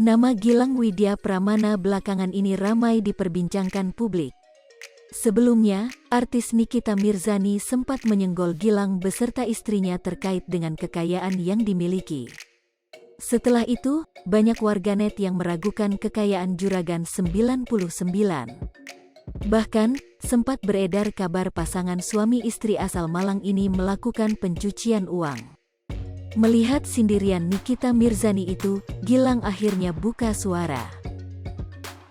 Nama Gilang Widya Pramana belakangan ini ramai diperbincangkan publik. Sebelumnya, artis Nikita Mirzani sempat menyenggol Gilang beserta istrinya terkait dengan kekayaan yang dimiliki. Setelah itu, banyak warganet yang meragukan kekayaan Juragan 99. Bahkan, sempat beredar kabar pasangan suami istri asal Malang ini melakukan pencucian uang. Melihat sindirian Nikita Mirzani itu, Gilang akhirnya buka suara.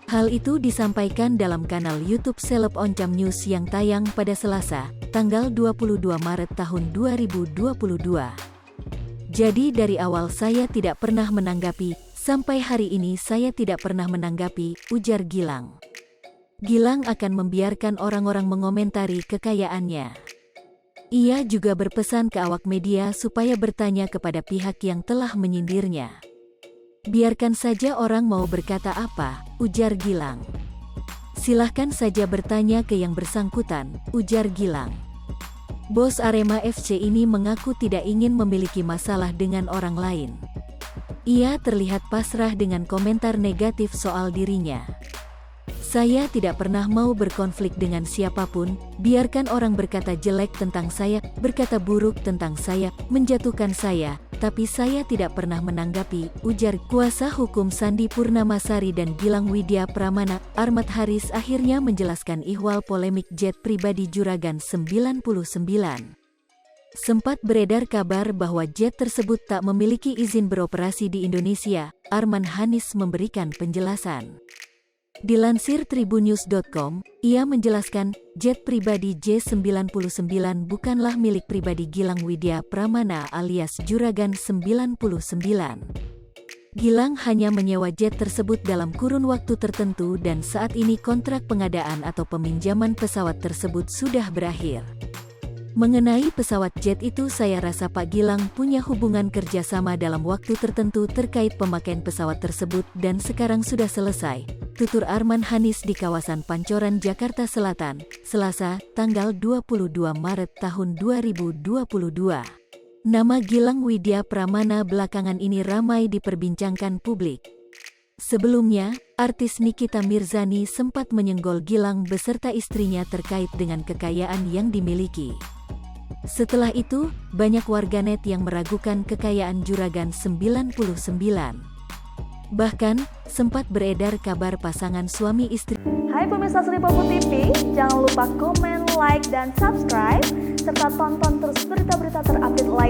Hal itu disampaikan dalam kanal YouTube Seleb Oncam News yang tayang pada Selasa, tanggal 22 Maret tahun 2022. Jadi dari awal saya tidak pernah menanggapi, sampai hari ini saya tidak pernah menanggapi, ujar Gilang. Gilang akan membiarkan orang-orang mengomentari kekayaannya. Ia juga berpesan ke awak media supaya bertanya kepada pihak yang telah menyindirnya. Biarkan saja orang mau berkata apa, ujar Gilang. Silahkan saja bertanya ke yang bersangkutan, ujar Gilang. Bos Arema FC ini mengaku tidak ingin memiliki masalah dengan orang lain. Ia terlihat pasrah dengan komentar negatif soal dirinya. Saya tidak pernah mau berkonflik dengan siapapun, biarkan orang berkata jelek tentang saya, berkata buruk tentang saya, menjatuhkan saya, tapi saya tidak pernah menanggapi, ujar kuasa hukum Sandi Purnamasari dan Gilang Widya Pramana. Ahmad Haris akhirnya menjelaskan ihwal polemik jet pribadi Juragan 99. Sempat beredar kabar bahwa jet tersebut tak memiliki izin beroperasi di Indonesia. Arman Hanis memberikan penjelasan. Dilansir tribunnews.com, ia menjelaskan, jet pribadi J99 bukanlah milik pribadi Gilang Widya Pramana alias Juragan 99. Gilang hanya menyewa jet tersebut dalam kurun waktu tertentu dan saat ini kontrak pengadaan atau peminjaman pesawat tersebut sudah berakhir. Mengenai pesawat jet itu saya rasa Pak Gilang punya hubungan kerjasama dalam waktu tertentu terkait pemakaian pesawat tersebut dan sekarang sudah selesai, tutur Arman Hanis di kawasan Pancoran, Jakarta Selatan, Selasa, tanggal 22 Maret tahun 2022. Nama Gilang Widya Pramana belakangan ini ramai diperbincangkan publik. Sebelumnya, artis Nikita Mirzani sempat menyenggol Gilang beserta istrinya terkait dengan kekayaan yang dimiliki. Setelah itu, banyak warganet yang meragukan kekayaan Juragan 99. Bahkan, sempat beredar kabar pasangan suami istri. Hai pemirsa Sri Popo TV, jangan lupa komen, like, dan subscribe, serta tonton terus berita-berita terupdate lainnya.